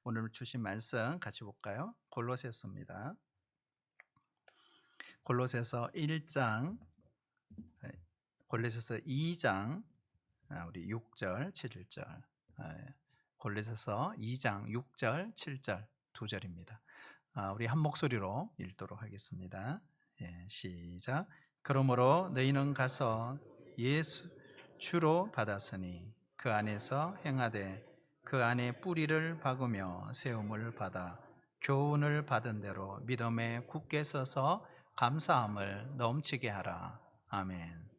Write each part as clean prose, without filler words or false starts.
오늘 주신 말씀 같이 볼까요? 골로새서입니다. 골로새서 1장, 골로새서 2장, 우리 6절, 7절. 골로새서 2장 6절, 7절 두 절입니다. 우리 한 목소리로 읽도록 하겠습니다. 시작. 그러므로 너희는 가서 예수 주로 받았으니 그 안에서 행하되 그 안에 뿌리를 박으며 세움을 받아 교훈을 받은 대로 믿음에 굳게 서서 감사함을 넘치게 하라. 아멘.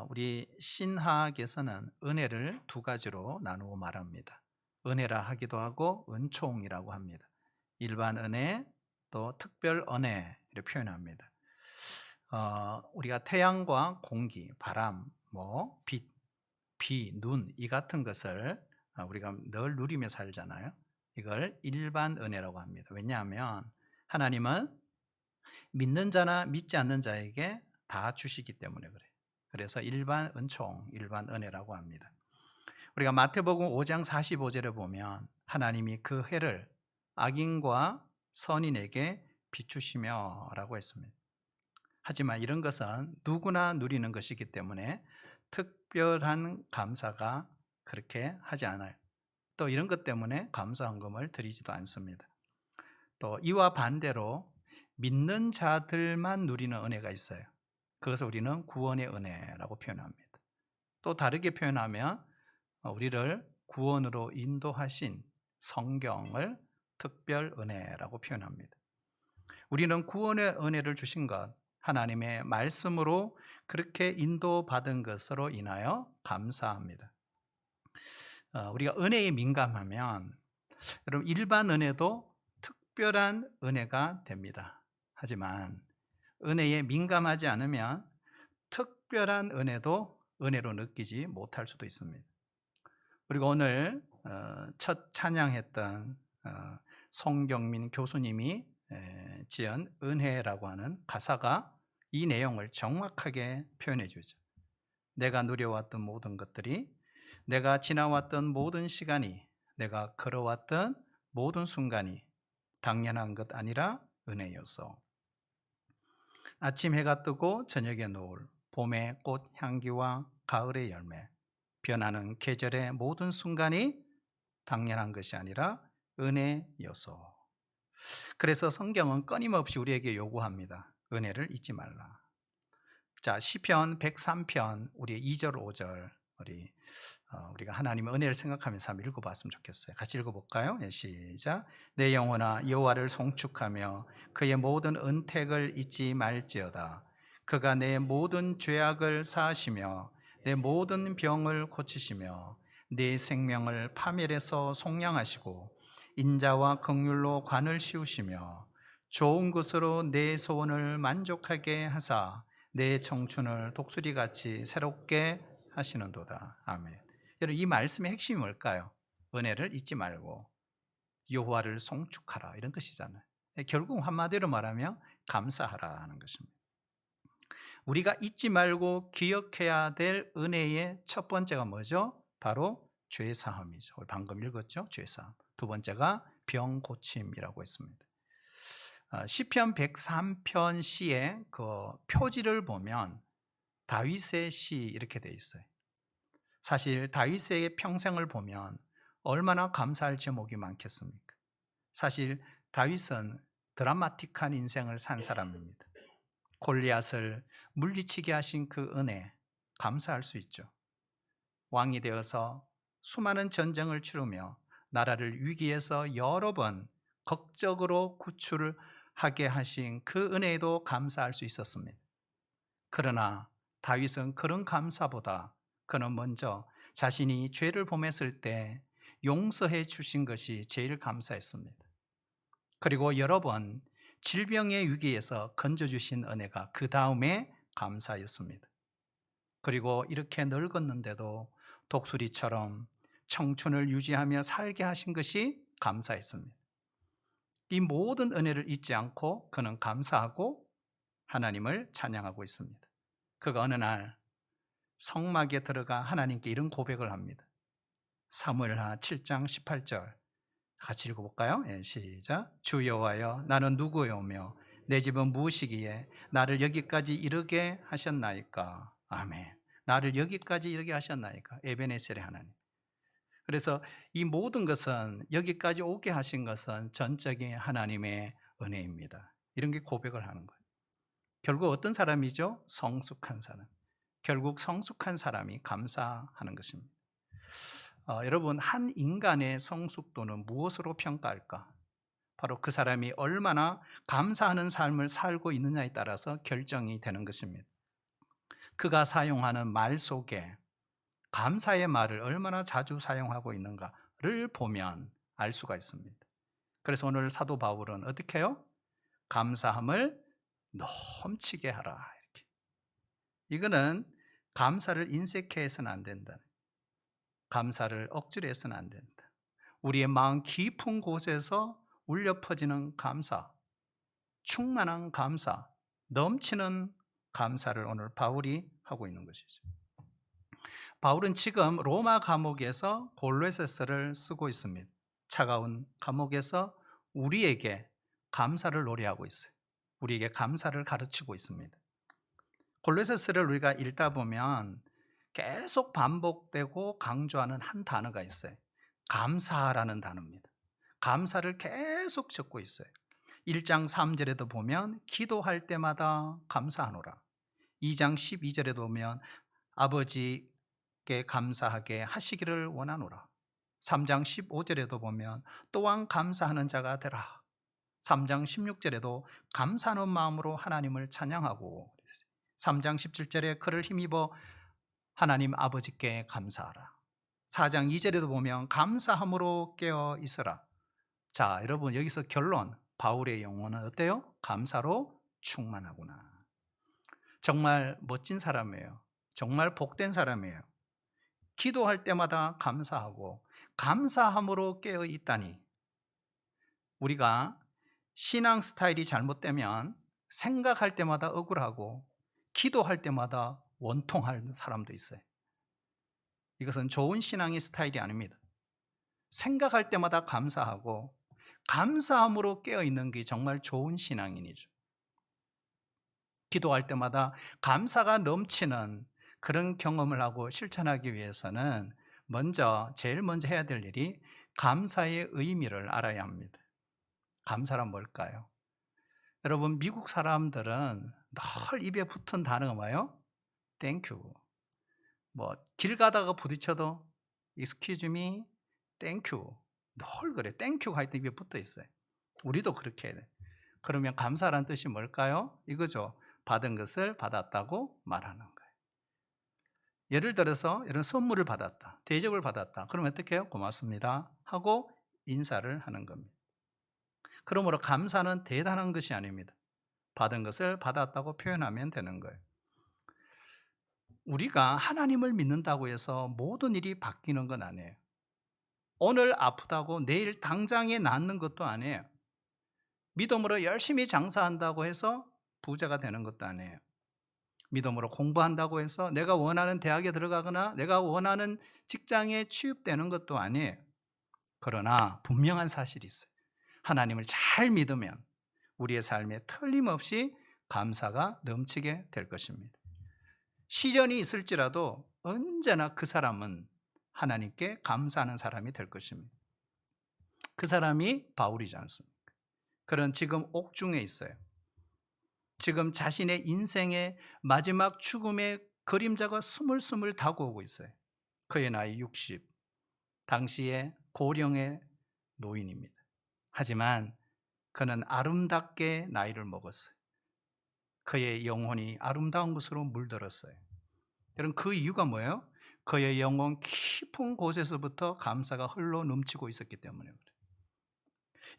우리 신학에서는 은혜를 두 가지로 나누어 말합니다. 은혜라 하기도 하고 은총이라고 합니다. 일반 은혜 또 특별 은혜 이렇게 표현합니다. 우리가 태양과 공기, 바람, 빛, 비, 눈 이 같은 것을 우리가 늘 누리며 살잖아요. 이걸 일반 은혜라고 합니다. 왜냐하면 하나님은 믿는 자나 믿지 않는 자에게 다 주시기 때문에 그래요. 그래서 일반 은총, 일반 은혜라고 합니다. 우리가 마태복음 5장 45절에 보면 하나님이 그 해를 악인과 선인에게 비추시며 라고 했습니다. 하지만 이런 것은 누구나 누리는 것이기 때문에 특별한 감사가 그렇게 하지 않아요. 또 이런 것 때문에 감사헌금을 드리지도 않습니다. 또 이와 반대로 믿는 자들만 누리는 은혜가 있어요. 그것을 우리는 구원의 은혜라고 표현합니다. 또 다르게 표현하면 우리를 구원으로 인도하신 성경을 특별 은혜라고 표현합니다. 우리는 구원의 은혜를 주신 것, 하나님의 말씀으로 그렇게 인도받은 것으로 인하여 감사합니다. 우리가 은혜에 민감하면 여러분 일반 은혜도 특별한 은혜가 됩니다. 하지만 은혜에 민감하지 않으면 특별한 은혜도 은혜로 느끼지 못할 수도 있습니다. 그리고 오늘 첫 찬양했던 송경민 교수님이 지은 은혜라고 하는 가사가 이 내용을 정확하게 표현해 주죠. 내가 누려왔던 모든 것들이, 내가 지나왔던 모든 시간이, 내가 걸어왔던 모든 순간이 당연한 것 아니라 은혜여서 아침 해가 뜨고 저녁의 노을, 봄의 꽃 향기와 가을의 열매, 변하는 계절의 모든 순간이 당연한 것이 아니라 은혜여서. 그래서 성경은 끊임없이 우리에게 요구합니다. 은혜를 잊지 말라. 자, 시편 103편 우리 2절 5절 우리가 하나님의 은혜를 생각하면서 한번 읽어봤으면 좋겠어요. 같이 읽어볼까요? 시작. 내 영혼아 여호와를 송축하며 그의 모든 은택을 잊지 말지어다. 그가 내 모든 죄악을 사하시며 내 모든 병을 고치시며 내 생명을 파멸에서 속량하시고 인자와 긍휼로 관을 씌우시며 좋은 것으로 내 소원을 만족하게 하사 내 청춘을 독수리같이 새롭게 하시는도다. 아멘. 여러분 이 말씀의 핵심이 뭘까요? 은혜를 잊지 말고 여호와를 송축하라 이런 뜻이잖아요. 결국 한마디로 말하면 감사하라 하는 것입니다. 우리가 잊지 말고 기억해야 될 은혜의 첫 번째가 뭐죠? 바로 죄사함이죠. 방금 읽었죠? 죄사함. 두 번째가 병 고침이라고 했습니다. 시편 103편 시의 그 표지를 보면 다윗의 시 이렇게 되어 있어요. 사실 다윗의 평생을 보면 얼마나 감사할 제목이 많겠습니까? 사실 다윗은 드라마틱한 인생을 산 사람입니다. 골리앗을 물리치게 하신 그 은혜 감사할 수 있죠. 왕이 되어서 수많은 전쟁을 치르며 나라를 위기에서 여러 번 극적으로 구출을 하게 하신 그 은혜에도 감사할 수 있었습니다. 그러나 다윗은 그런 감사보다 그는 먼저 자신이 죄를 범했을 때 용서해 주신 것이 제일 감사했습니다. 그리고 여러 번 질병의 위기에서 건져주신 은혜가 그 다음에 감사였습니다. 그리고 이렇게 늙었는데도 독수리처럼 청춘을 유지하며 살게 하신 것이 감사했습니다. 이 모든 은혜를 잊지 않고 그는 감사하고 하나님을 찬양하고 있습니다. 그가 어느 날 성막에 들어가 하나님께 이런 고백을 합니다. 사무엘하 7장 18절 같이 읽어볼까요? 예, 시작. 주 여호와여, 나는 누구요며 내 집은 무엇이기에 나를 여기까지 이르게 하셨나이까. 아멘. 나를 여기까지 이르게 하셨나이까. 에베네셀의 하나님. 그래서 이 모든 것은, 여기까지 오게 하신 것은 전적인 하나님의 은혜입니다. 이런 게 고백을 하는 거예요. 결국 어떤 사람이죠? 성숙한 사람. 결국 성숙한 사람이 감사하는 것입니다. 여러분, 한 인간의 성숙도는 무엇으로 평가할까? 바로 그 사람이 얼마나 감사하는 삶을 살고 있느냐에 따라서 결정이 되는 것입니다. 그가 사용하는 말 속에 감사의 말을 얼마나 자주 사용하고 있는가를 보면 알 수가 있습니다. 그래서 오늘 사도 바울은 어떻게 해요? 감사함을 넘치게 하라. 이렇게. 이거는 감사를 인색해서는 안 된다. 감사를 억지로 해서는 안 된다. 우리의 마음 깊은 곳에서 울려 퍼지는 감사, 충만한 감사, 넘치는 감사를 오늘 바울이 하고 있는 것이죠. 바울은 지금 로마 감옥에서 골로새서를 쓰고 있습니다. 차가운 감옥에서 우리에게 감사를 노래하고 있어요. 우리에게 감사를 가르치고 있습니다. 골로새서를 우리가 읽다 보면 계속 반복되고 강조하는 한 단어가 있어요. 감사라는 단어입니다. 감사를 계속 적고 있어요. 1장 3절에도 보면 기도할 때마다 감사하노라. 2장 12절에도 보면 아버지께 감사하게 하시기를 원하노라. 3장 15절에도 보면 또한 감사하는 자가 되라. 3장 16절에도 감사하는 마음으로 하나님을 찬양하고, 3장 17절에 그를 힘입어 하나님 아버지께 감사하라. 4장 2절에도 보면 감사함으로 깨어 있어라. 자, 여러분, 여기서 결론, 바울의 영혼은 어때요? 감사로 충만하구나. 정말 멋진 사람이에요. 정말 복된 사람이에요. 기도할 때마다 감사하고 감사함으로 깨어 있다니. 우리가 신앙 스타일이 잘못되면 생각할 때마다 억울하고 기도할 때마다 원통할 사람도 있어요. 이것은 좋은 신앙의 스타일이 아닙니다. 생각할 때마다 감사하고 감사함으로 깨어있는 게 정말 좋은 신앙인이죠. 기도할 때마다 감사가 넘치는 그런 경험을 하고 실천하기 위해서는 제일 먼저 해야 될 일이 감사의 의미를 알아야 합니다. 감사란 뭘까요? 여러분, 미국 사람들은 늘 입에 붙은 단어가 뭐예요? 땡큐. 길 가다가 부딪혀도 excuse me, 땡큐. 늘 그래. 땡큐가 하여튼 입에 붙어 있어요. 우리도 그렇게 해야 돼. 그러면 감사란 뜻이 뭘까요? 이거죠. 받은 것을 받았다고 말하는 거예요. 예를 들어서 이런 선물을 받았다, 대접을 받았다. 그러면 어떻게 해요? 고맙습니다 하고 인사를 하는 겁니다. 그러므로 감사는 대단한 것이 아닙니다. 받은 것을 받았다고 표현하면 되는 거예요. 우리가 하나님을 믿는다고 해서 모든 일이 바뀌는 건 아니에요. 오늘 아프다고 내일 당장에 낫는 것도 아니에요. 믿음으로 열심히 장사한다고 해서 부자가 되는 것도 아니에요. 믿음으로 공부한다고 해서 내가 원하는 대학에 들어가거나 내가 원하는 직장에 취업되는 것도 아니에요. 그러나 분명한 사실이 있어요. 하나님을 잘 믿으면 우리의 삶에 틀림없이 감사가 넘치게 될 것입니다. 시련이 있을지라도 언제나 그 사람은 하나님께 감사하는 사람이 될 것입니다. 그 사람이 바울이지 않습니까? 그런 지금 옥중에 있어요. 지금 자신의 인생의 마지막 죽음의 그림자가 스물스물 다가오고 있어요. 그의 나이 60, 당시의 고령의 노인입니다. 하지만 그는 아름답게 나이를 먹었어요. 그의 영혼이 아름다운 것으로 물들었어요. 여러분, 그 이유가 뭐예요? 그의 영혼 깊은 곳에서부터 감사가 흘러 넘치고 있었기 때문에 그래요.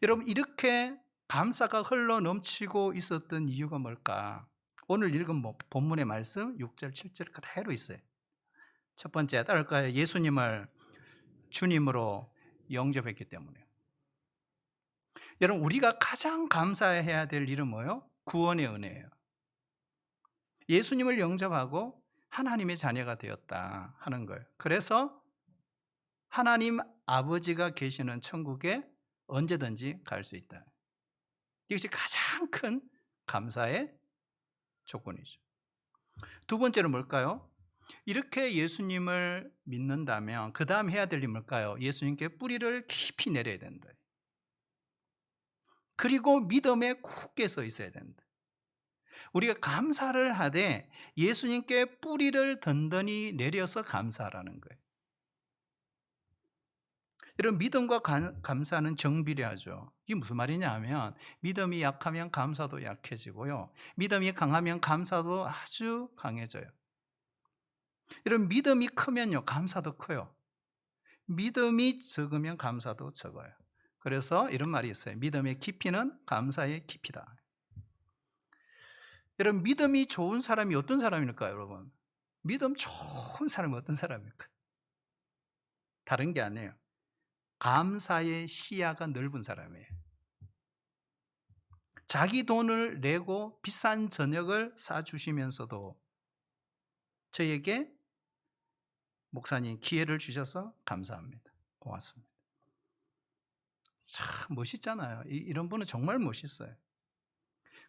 여러분, 이렇게 감사가 흘러 넘치고 있었던 이유가 뭘까? 오늘 읽은 본문의 말씀 6절 7절 그대로 있어요. 첫 번째, 따를까요? 예수님을 주님으로 영접했기 때문에요. 여러분, 우리가 가장 감사해야 될 일은 뭐예요? 구원의 은혜예요. 예수님을 영접하고 하나님의 자녀가 되었다 하는 거예요. 그래서 하나님 아버지가 계시는 천국에 언제든지 갈 수 있다. 이것이 가장 큰 감사의 조건이죠. 두 번째는 뭘까요? 이렇게 예수님을 믿는다면 그 다음 해야 될 일이 뭘까요? 예수님께 뿌리를 깊이 내려야 된다. 그리고 믿음에 굳게 서 있어야 된다. 우리가 감사를 하되 예수님께 뿌리를 든든히 내려서 감사하라는 거예요. 이런 믿음과 감사는 정비례하죠. 이게 무슨 말이냐 하면 믿음이 약하면 감사도 약해지고요. 믿음이 강하면 감사도 아주 강해져요. 이런 믿음이 크면요, 감사도 커요. 믿음이 적으면 감사도 적어요. 그래서 이런 말이 있어요. 믿음의 깊이는 감사의 깊이다. 여러분, 믿음이 좋은 사람이 어떤 사람일까요, 여러분? 믿음 좋은 사람이 어떤 사람일까요? 다른 게 아니에요. 감사의 시야가 넓은 사람이에요. 자기 돈을 내고 비싼 저녁을 사주시면서도 저에게 목사님 기회를 주셔서 감사합니다. 고맙습니다. 참 멋있잖아요. 이런 분은 정말 멋있어요.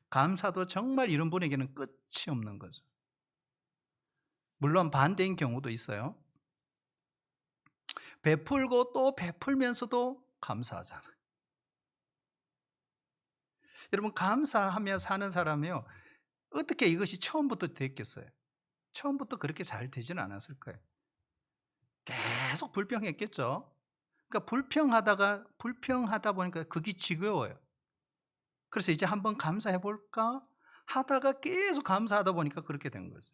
감사도 정말 이런 분에게는 끝이 없는 거죠. 물론 반대인 경우도 있어요. 베풀고 또 베풀면서도 감사하잖아요. 여러분, 감사하며 사는 사람이요, 어떻게 이것이 처음부터 됐겠어요? 처음부터 그렇게 잘 되지는 않았을 거예요. 계속 불평했겠죠. 그러니까 불평하다 보니까 그게 지겨워요. 그래서 이제 한번 감사해 볼까 하다가 계속 감사하다 보니까 그렇게 된 거죠.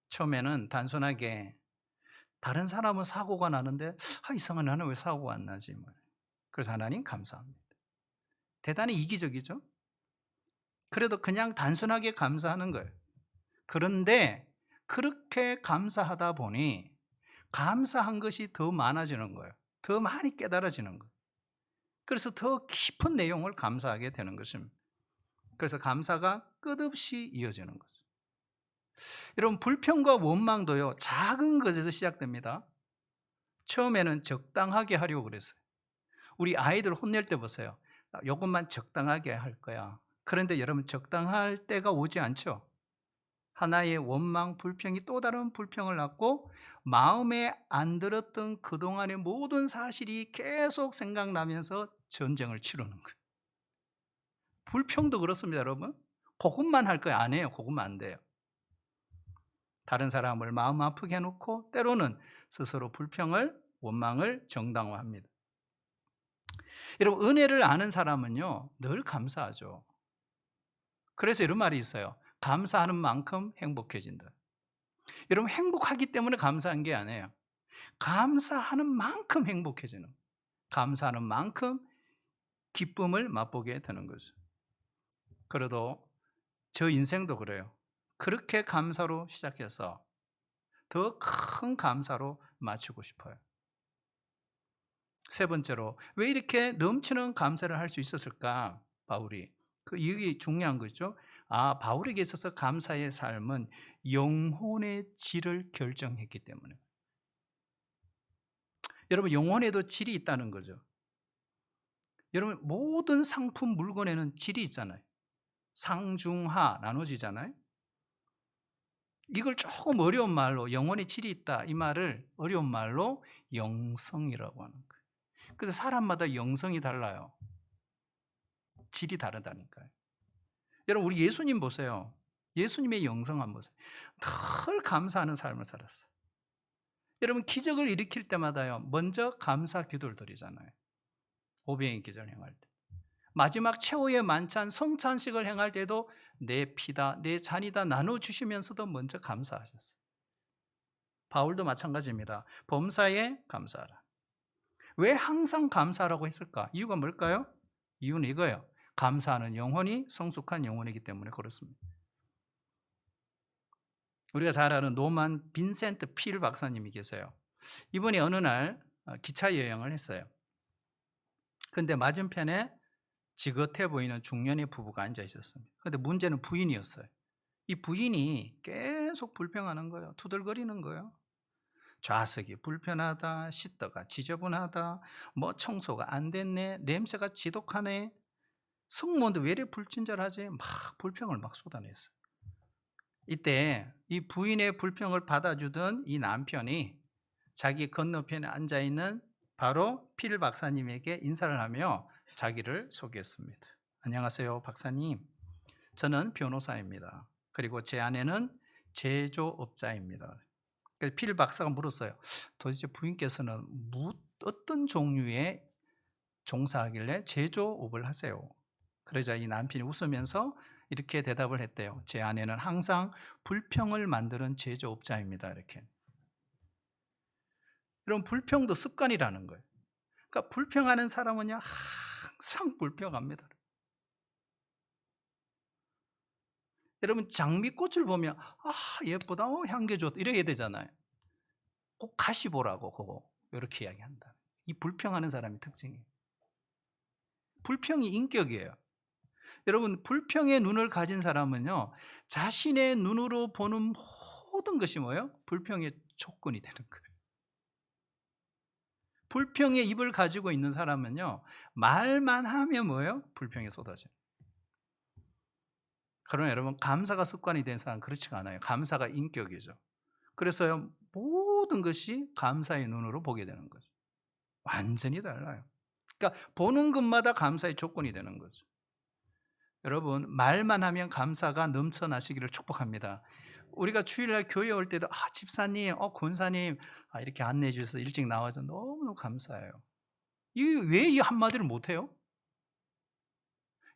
처음에는 단순하게 다른 사람은 사고가 나는데 이상하네, 나는 왜 사고가 안 나지? 그래서 하나님 감사합니다. 대단히 이기적이죠. 그래도 그냥 단순하게 감사하는 거예요. 그런데 그렇게 감사하다 보니 감사한 것이 더 많아지는 거예요. 더 많이 깨달아지는 거예요. 그래서 더 깊은 내용을 감사하게 되는 것입니다. 그래서 감사가 끝없이 이어지는 거죠. 여러분, 불평과 원망도요, 작은 것에서 시작됩니다. 처음에는 적당하게 하려고 그랬어요. 우리 아이들 혼낼 때 보세요. 이것만 적당하게 할 거야. 그런데 여러분, 적당할 때가 오지 않죠. 하나의 원망, 불평이 또 다른 불평을 낳고 마음에 안 들었던 그동안의 모든 사실이 계속 생각나면서 전쟁을 치르는 거예요. 불평도 그렇습니다, 여러분. 그것만 할 거예요. 안 해요. 그것만 안 돼요. 다른 사람을 마음 아프게 해놓고 때로는 스스로 불평을, 원망을 정당화합니다. 여러분, 은혜를 아는 사람은요, 늘 감사하죠. 그래서 이런 말이 있어요. 감사하는 만큼 행복해진다. 여러분, 행복하기 때문에 감사한 게 아니에요. 감사하는 만큼 행복해지는, 감사하는 만큼 기쁨을 맛보게 되는 거죠. 그래도 저 인생도 그래요. 그렇게 감사로 시작해서 더 큰 감사로 마치고 싶어요. 세 번째로, 왜 이렇게 넘치는 감사를 할 수 있었을까? 바울이. 이게 중요한 거죠. 바울에게 있어서 감사의 삶은 영혼의 질을 결정했기 때문에. 여러분, 영혼에도 질이 있다는 거죠. 여러분, 모든 상품 물건에는 질이 있잖아요. 상중하 나눠지잖아요. 이걸 조금 어려운 말로 영혼의 질이 있다, 이 말을 어려운 말로 영성이라고 하는 거예요. 그래서 사람마다 영성이 달라요. 질이 다르다니까요. 여러분, 우리 예수님 보세요. 예수님의 영성 한번 보세요. 늘 감사하는 삶을 살았어요. 여러분, 기적을 일으킬 때마다요, 먼저 감사 기도를 드리잖아요. 오병의 기적을 행할 때, 마지막 최후의 만찬 성찬식을 행할 때도 내 피다, 내 잔이다 나눠주시면서도 먼저 감사하셨어요. 바울도 마찬가지입니다. 범사에 감사하라. 왜 항상 감사하라고 했을까? 이유가 뭘까요? 이유는 이거예요. 감사하는 영혼이 성숙한 영혼이기 때문에 그렇습니다. 우리가 잘 아는 노만 빈센트 필 박사님이 계세요. 이분이 어느 날 기차 여행을 했어요. 그런데 맞은편에 지긋해 보이는 중년의 부부가 앉아 있었습니다. 그런데 문제는 부인이었어요. 이 부인이 계속 불평하는 거예요. 투덜거리는 거예요. 좌석이 불편하다, 시트가 지저분하다, 뭐 청소가 안 됐네, 냄새가 지독하네, 승무원도 왜 이래 불친절하지? 막 불평을 막 쏟아냈어요. 이때 이 부인의 불평을 받아주던 이 남편이 자기 건너편에 앉아있는 바로 필 박사님에게 인사를 하며 자기를 소개했습니다. 안녕하세요, 박사님. 저는 변호사입니다. 그리고 제 아내는 제조업자입니다. 그래서 필 박사가 물었어요. 도대체 부인께서는 어떤 종류의 종사하길래 제조업을 하세요? 그러자 이 남편이 웃으면서 이렇게 대답을 했대요. 제 아내는 항상 불평을 만드는 제조업자입니다. 이렇게. 이런 불평도 습관이라는 거예요. 그러니까 불평하는 사람은요, 항상 불평합니다. 여러분, 장미꽃을 보면, 예쁘다, 향기 좋다, 이래야 되잖아요. 꼭 가시 보라고, 그거. 이렇게 이야기한다. 이 불평하는 사람의 특징이에요. 불평이 인격이에요. 여러분, 불평의 눈을 가진 사람은요, 자신의 눈으로 보는 모든 것이 뭐예요? 불평의 조건이 되는 거예요. 불평의 입을 가지고 있는 사람은요, 말만 하면 뭐예요? 불평이 쏟아져요. 그러나 여러분, 감사가 습관이 된 사람은 그렇지가 않아요. 감사가 인격이죠. 그래서요, 모든 것이 감사의 눈으로 보게 되는 거죠. 완전히 달라요. 그러니까 보는 것마다 감사의 조건이 되는 거죠. 여러분, 말만 하면 감사가 넘쳐나시기를 축복합니다. 우리가 주일날 교회 올 때도 집사님, 권사님 이렇게 안내해 주셔서 일찍 나와서 너무너무 감사해요. 왜 이 한마디를 못해요?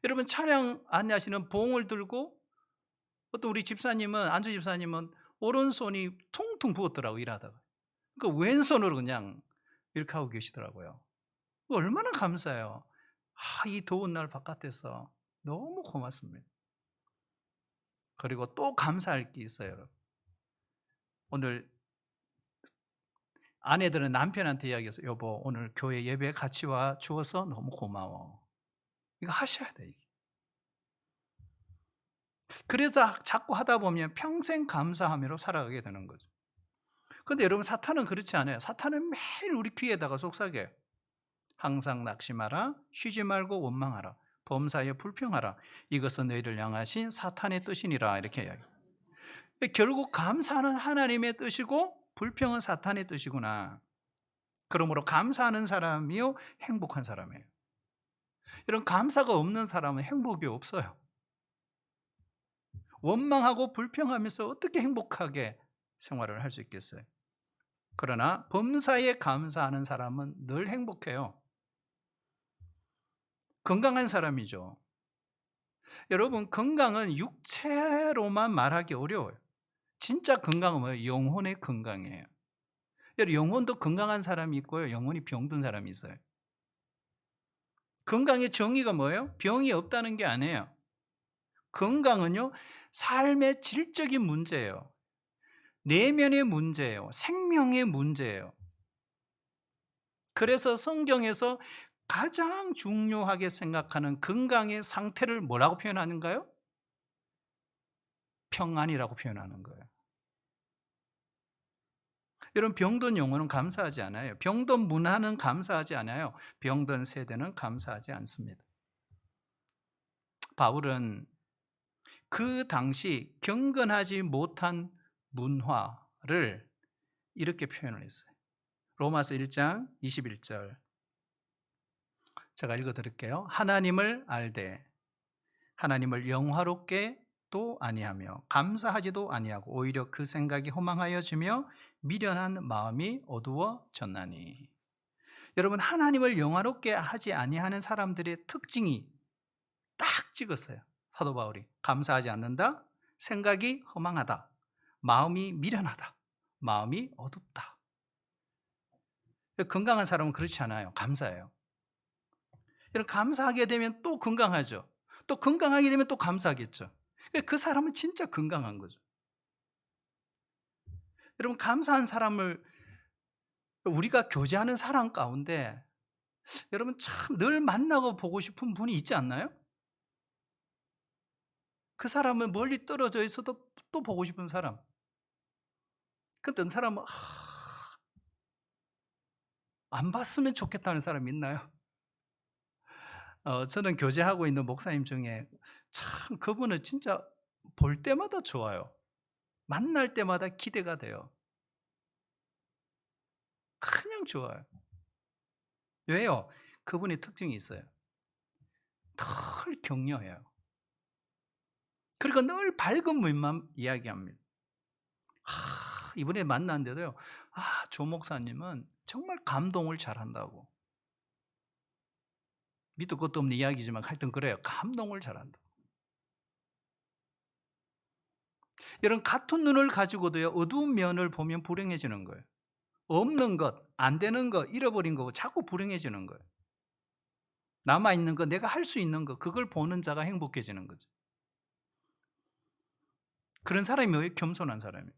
여러분, 차량 안내하시는 봉을 들고 어떤 우리 집사님은, 안주 집사님은 오른손이 퉁퉁 부었더라고, 일하다가. 그러니까 왼손으로 그냥 이렇게 하고 계시더라고요. 얼마나 감사해요. 이 더운 날 바깥에서 너무 고맙습니다. 그리고 또 감사할 게 있어요, 여러분. 오늘 아내들은 남편한테 이야기해서 여보, 오늘 교회 예배 같이 와 주어서 너무 고마워. 이거 하셔야 돼, 이게. 그래서 자꾸 하다 보면 평생 감사함으로 살아가게 되는 거죠. 그런데 여러분, 사탄은 그렇지 않아요. 사탄은 매일 우리 귀에다가 속삭여요. 항상 낙심하라, 쉬지 말고 원망하라, 범사에 불평하라. 이것은 너희를 향하신 사탄의 뜻이니라. 이렇게 이야기해요. 결국 감사는 하나님의 뜻이고 불평은 사탄의 뜻이구나. 그러므로 감사하는 사람이요, 행복한 사람이에요. 이런 감사가 없는 사람은 행복이 없어요. 원망하고 불평하면서 어떻게 행복하게 생활을 할 수 있겠어요? 그러나 범사에 감사하는 사람은 늘 행복해요. 건강한 사람이죠. 여러분, 건강은 육체로만 말하기 어려워요. 진짜 건강은 뭐예요? 영혼의 건강이에요. 영혼도 건강한 사람이 있고요, 영혼이 병든 사람이 있어요. 건강의 정의가 뭐예요? 병이 없다는 게 아니에요. 건강은요, 삶의 질적인 문제예요. 내면의 문제예요. 생명의 문제예요. 그래서 성경에서 가장 중요하게 생각하는 건강의 상태를 뭐라고 표현하는가요? 평안이라고 표현하는 거예요. 여러분, 병든 영혼은 감사하지 않아요. 병든 문화는 감사하지 않아요. 병든 세대는 감사하지 않습니다. 바울은 그 당시 경건하지 못한 문화를 이렇게 표현을 했어요. 로마서 1장 21절 제가 읽어드릴게요. 하나님을 알되 하나님을 영화롭게 도 아니하며 감사하지도 아니하고 오히려 그 생각이 허망하여지며 미련한 마음이 어두워졌나니. 여러분, 하나님을 영화롭게 하지 아니하는 사람들의 특징이 딱 찍었어요. 사도 바울이 감사하지 않는다, 생각이 허망하다, 마음이 미련하다, 마음이 어둡다. 건강한 사람은 그렇지 않아요. 감사해요. 여러분, 감사하게 되면 또 건강하죠. 또 건강하게 되면 또 감사하겠죠. 그 사람은 진짜 건강한 거죠. 여러분, 감사한 사람을 우리가 교제하는 사람 가운데 여러분 참 늘 만나고 보고 싶은 분이 있지 않나요? 그 사람은 멀리 떨어져 있어도 또 보고 싶은 사람. 그 어떤 사람은 안 봤으면 좋겠다는 사람 있나요? 저는 교제하고 있는 목사님 중에 참 그분은 진짜 볼 때마다 좋아요. 만날 때마다 기대가 돼요. 그냥 좋아요. 왜요? 그분의 특징이 있어요. 늘 격려해요. 그리고 늘 밝은 면만 이야기합니다. 이번에 만났는데도요. 조 목사님은 정말 감동을 잘한다고. 밑도 끝도 없는 이야기지만 하여튼 그래요. 감동을 잘한다. 이런 같은 눈을 가지고도요. 어두운 면을 보면 불행해지는 거예요. 없는 것, 안 되는 것, 잃어버린 거 자꾸 불행해지는 거예요. 남아있는 거, 내가 할 수 있는 거, 그걸 보는 자가 행복해지는 거죠. 그런 사람이 뭐예요? 겸손한 사람이죠.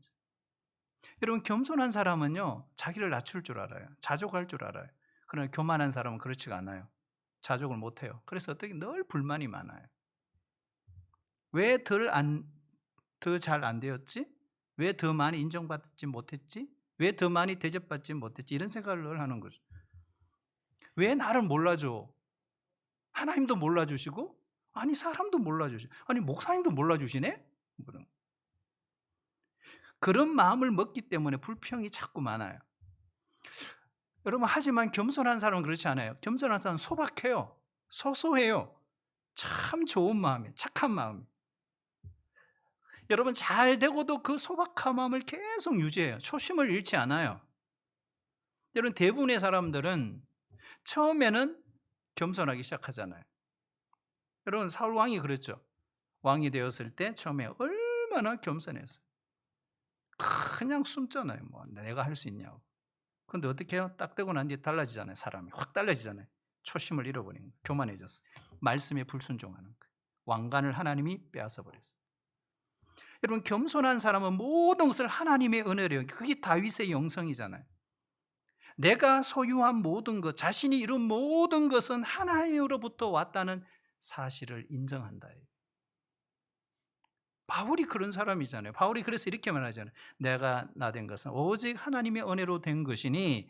여러분, 겸손한 사람은요, 자기를 낮출 줄 알아요. 자족할 줄 알아요. 그러나 교만한 사람은 그렇지가 않아요. 자족을 못해요. 그래서 어떻게 늘 불만이 많아요. 왜 더 잘 안 되었지? 왜 더 많이 인정받지 못했지? 왜 더 많이 대접받지 못했지? 이런 생각을 늘 하는 거죠. 왜 나를 몰라줘? 하나님도 몰라주시고, 아니 사람도 몰라주시고, 아니 목사님도 몰라주시네? 그런 마음을 먹기 때문에 불평이 자꾸 많아요. 여러분, 하지만 겸손한 사람은 그렇지 않아요. 겸손한 사람은 소박해요. 소소해요. 참 좋은 마음이에요. 착한 마음. 여러분, 잘 되고도 그 소박한 마음을 계속 유지해요. 초심을 잃지 않아요. 여러분, 대부분의 사람들은 처음에는 겸손하기 시작하잖아요. 여러분, 사울 왕이 그랬죠. 왕이 되었을 때 처음에 얼마나 겸손했어요. 그냥 숨잖아요. 뭐 내가 할 수 있냐고. 근데 어떻게 해요? 딱 되고 난 뒤에 달라지잖아요. 사람이 확 달라지잖아요. 초심을 잃어버린 거예요. 교만해졌어요. 말씀에 불순종하는 거예요. 왕관을 하나님이 빼앗아 버렸어요. 여러분, 겸손한 사람은 모든 것을 하나님의 은혜로, 그게 다윗의 영성이잖아요. 내가 소유한 모든 것, 자신이 이룬 모든 것은 하나님으로부터 왔다는 사실을 인정한다. 바울이 그런 사람이잖아요. 바울이 그래서 이렇게 말하잖아요. 내가 나 된 것은 오직 하나님의 은혜로 된 것이니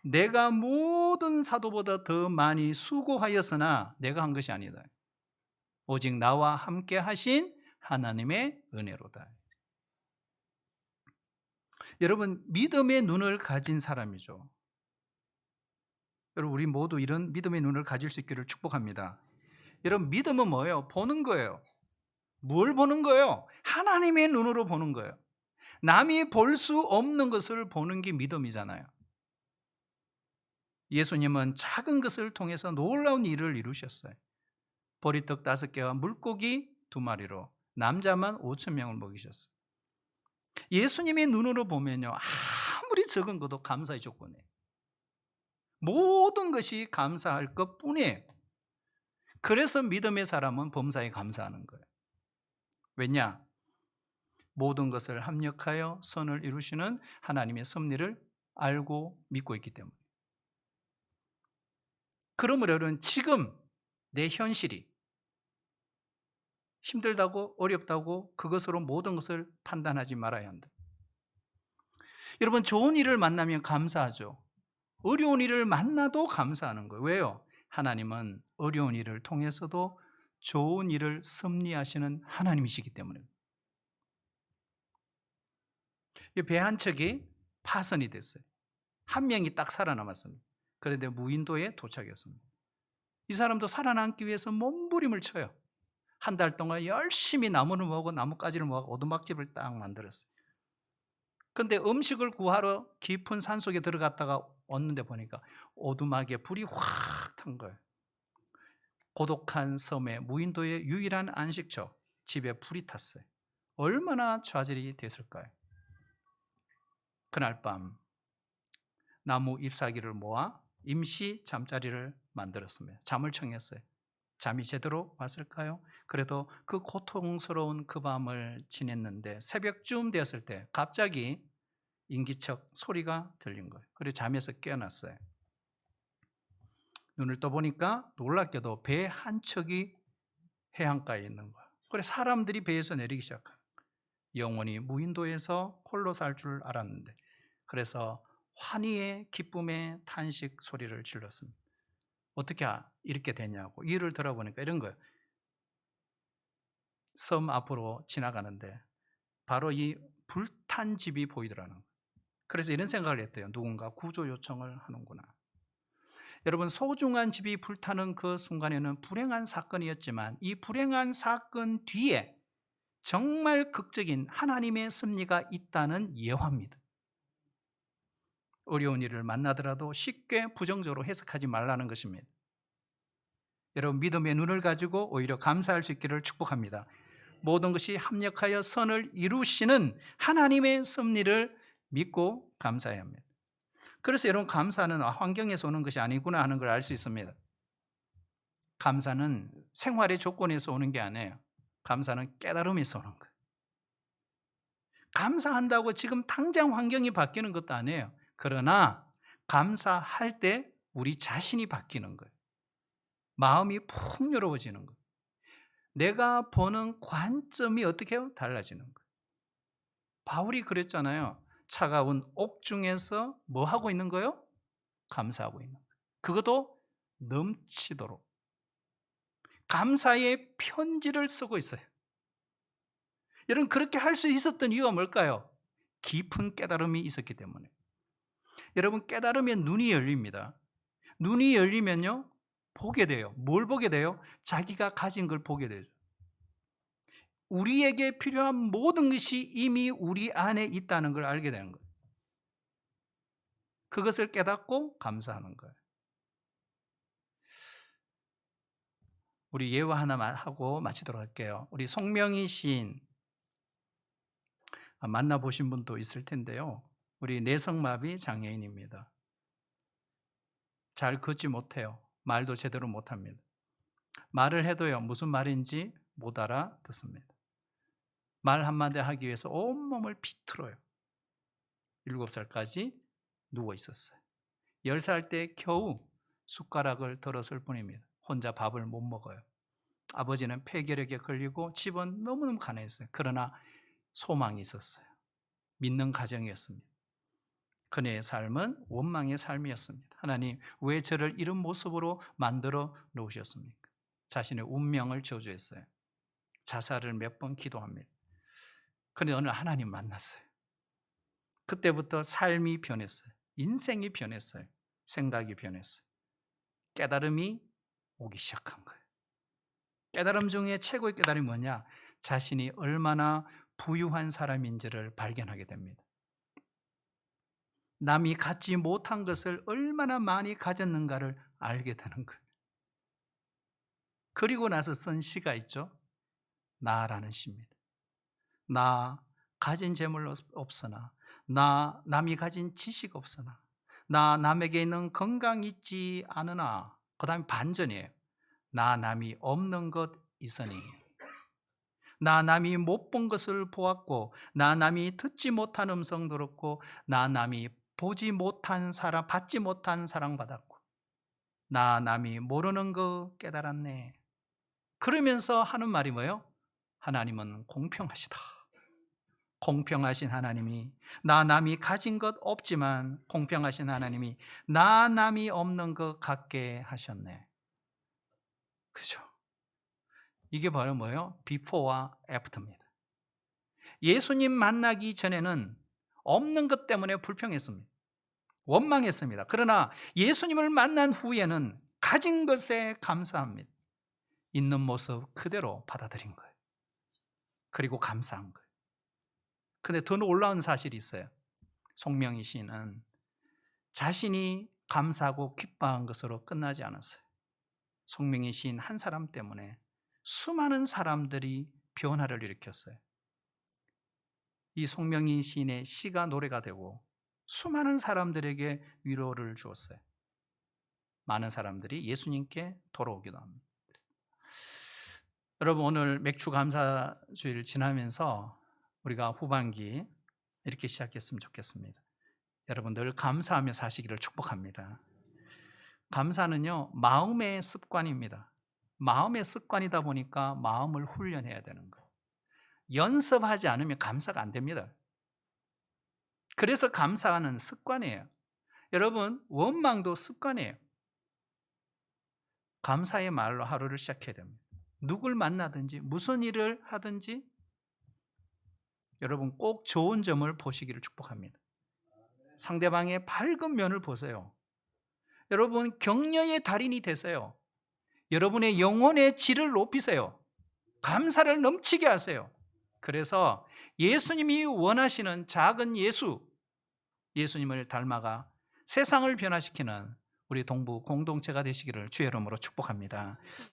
내가 모든 사도보다 더 많이 수고하였으나 내가 한 것이 아니다. 오직 나와 함께 하신 하나님의 은혜로다. 여러분, 믿음의 눈을 가진 사람이죠. 여러분, 우리 모두 이런 믿음의 눈을 가질 수 있기를 축복합니다. 여러분, 믿음은 뭐예요? 보는 거예요. 뭘 보는 거예요? 하나님의 눈으로 보는 거예요. 남이 볼 수 없는 것을 보는 게 믿음이잖아요. 예수님은 작은 것을 통해서 놀라운 일을 이루셨어요. 보리떡 5개와 물고기 2마리로 남자만 5,000명을 먹이셨어요. 예수님의 눈으로 보면요, 아무리 적은 것도 감사의 조건이에요. 모든 것이 감사할 것뿐이에요. 그래서 믿음의 사람은 범사에 감사하는 거예요. 왜냐? 모든 것을 합력하여 선을 이루시는 하나님의 섭리를 알고 믿고 있기 때문에. 그러므로 여러분, 지금 내 현실이 힘들다고 어렵다고 그것으로 모든 것을 판단하지 말아야 한다. 여러분, 좋은 일을 만나면 감사하죠. 어려운 일을 만나도 감사하는 거예요. 왜요? 하나님은 어려운 일을 통해서도 좋은 일을 섭리하시는 하나님이시기 때문에. 배 한 척이 파선이 됐어요. 한 명이 딱 살아남았습니다. 그런데 무인도에 도착했습니다. 이 사람도 살아남기 위해서 몸부림을 쳐요. 한 달 동안 열심히 나무를 모으고 나뭇가지를 모아서 오두막집을 딱 만들었어요. 근데 음식을 구하러 깊은 산속에 들어갔다가 왔는데 보니까 오두막에 불이 확 탄 거예요. 고독한 섬에 무인도의 유일한 안식처, 집에 불이 탔어요. 얼마나 좌절이 됐을까요? 그날 밤 나무 잎사귀를 모아 임시 잠자리를 만들었습니다. 잠을 청했어요. 잠이 제대로 왔을까요? 그래도 그 고통스러운 그 밤을 지냈는데 새벽쯤 되었을 때 갑자기 인기척 소리가 들린 거예요. 그래서 잠에서 깨어났어요. 눈을 떠보니까 놀랍게도 배 한 척이 해안가에 있는 거예요. 그래서 사람들이 배에서 내리기 시작해요. 영원히 무인도에서 홀로 살 줄 알았는데, 그래서 환희의 기쁨의 탄식 소리를 질렀습니다. 어떻게 이렇게 됐냐고 이유를 들어보니까 이런 거예요. 섬 앞으로 지나가는데 바로 이 불탄 집이 보이더라는 거예요. 그래서 이런 생각을 했대요. 누군가 구조 요청을 하는구나. 여러분, 소중한 집이 불타는 그 순간에는 불행한 사건이었지만 이 불행한 사건 뒤에 정말 극적인 하나님의 섭리가 있다는 예화입니다. 어려운 일을 만나더라도 쉽게 부정적으로 해석하지 말라는 것입니다. 여러분, 믿음의 눈을 가지고 오히려 감사할 수 있기를 축복합니다. 모든 것이 합력하여 선을 이루시는 하나님의 섭리를 믿고 감사해야 합니다. 그래서 여러분, 감사는 환경에서 오는 것이 아니구나 하는 걸 알 수 있습니다. 감사는 생활의 조건에서 오는 게 아니에요. 감사는 깨달음에서 오는 거예요. 감사한다고 지금 당장 환경이 바뀌는 것도 아니에요. 그러나 감사할 때 우리 자신이 바뀌는 거예요. 마음이 풍요로워지는 거예요. 내가 보는 관점이 어떻게 해요? 달라지는 거예요. 바울이 그랬잖아요. 차가운 옥중에서 뭐 하고 있는 거예요? 감사하고 있는 거예요. 그것도 넘치도록. 감사의 편지를 쓰고 있어요. 여러분, 그렇게 할 수 있었던 이유가 뭘까요? 깊은 깨달음이 있었기 때문에. 여러분, 깨달음의 눈이 열립니다. 눈이 열리면요, 보게 돼요. 뭘 보게 돼요? 자기가 가진 걸 보게 되죠. 우리에게 필요한 모든 것이 이미 우리 안에 있다는 걸 알게 되는 거예요. 그것을 깨닫고 감사하는 거예요. 우리 예화 하나 하고 마치도록 할게요. 우리 송명희 시인 만나보신 분도 있을 텐데요. 우리 내성마비 장애인입니다. 잘 걷지 못해요. 말도 제대로 못합니다. 말을 해도요, 무슨 말인지 못 알아듣습니다. 말 한마디 하기 위해서 온몸을 비틀어요. 7살까지 누워 있었어요. 10살 때 겨우 숟가락을 들었을 뿐입니다. 혼자 밥을 못 먹어요. 아버지는 폐결핵에 걸리고 집은 너무너무 가난했어요. 그러나 소망이 있었어요. 믿는 가정이었습니다. 그녀의 삶은 원망의 삶이었습니다. 하나님, 왜 저를 이런 모습으로 만들어 놓으셨습니까? 자신의 운명을 저주했어요. 자살을 몇 번 기도합니다. 그런데 어느 하나님 만났어요. 그때부터 삶이 변했어요. 인생이 변했어요. 생각이 변했어요. 깨달음이 오기 시작한 거예요. 깨달음 중에 최고의 깨달음이 뭐냐? 자신이 얼마나 부유한 사람인지를 발견하게 됩니다. 남이 갖지 못한 것을 얼마나 많이 가졌는가를 알게 되는 거예요. 그리고 나서 쓴 시가 있죠. 나라는 시입니다. 나 가진 재물 없으나, 나 남이 가진 지식 없으나, 나 남에게 있는 건강 있지 않으나, 그 다음에 반전이에요. 나 남이 없는 것 있으니, 나 남이 못 본 것을 보았고, 나 남이 듣지 못한 음성 들었고, 나 남이 보지 못한 사랑, 받지 못한 사랑 받았고, 나 남이 모르는 거 깨달았네. 그러면서 하는 말이 뭐예요? 하나님은 공평하시다. 공평하신 하나님이, 나 남이 가진 것 없지만 공평하신 하나님이 나 남이 없는 것 같게 하셨네. 그죠? 이게 바로 뭐예요? 비포와 애프터입니다. 예수님 만나기 전에는 없는 것 때문에 불평했습니다. 원망했습니다. 그러나 예수님을 만난 후에는 가진 것에 감사합니다. 있는 모습 그대로 받아들인 거예요. 그리고 감사한 거예요. 근데 더 놀라운 사실이 있어요. 송명희 씨는 자신이 감사하고 기뻐한 것으로 끝나지 않았어요. 송명희 시인 한 사람 때문에 수많은 사람들이 변화를 일으켰어요. 이 송명희 시인의 시가 노래가 되고 수많은 사람들에게 위로를 주었어요. 많은 사람들이 예수님께 돌아오기도 합니다. 여러분, 오늘 맥주 감사주일 지나면서 우리가 후반기 이렇게 시작했으면 좋겠습니다. 여러분 늘 감사하며 사시기를 축복합니다. 감사는요, 마음의 습관입니다. 마음의 습관이다 보니까 마음을 훈련해야 되는 거예요. 연습하지 않으면 감사가 안 됩니다. 그래서 감사하는 습관이에요. 여러분, 원망도 습관이에요. 감사의 말로 하루를 시작해야 됩니다. 누굴 만나든지 무슨 일을 하든지 여러분 꼭 좋은 점을 보시기를 축복합니다. 상대방의 밝은 면을 보세요. 여러분 격려의 달인이 되세요. 여러분의 영혼의 질을 높이세요. 감사를 넘치게 하세요. 그래서 예수님이 원하시는 작은 예수님을 닮아가 세상을 변화시키는 우리 동부 공동체가 되시기를 주의 이름으로 축복합니다.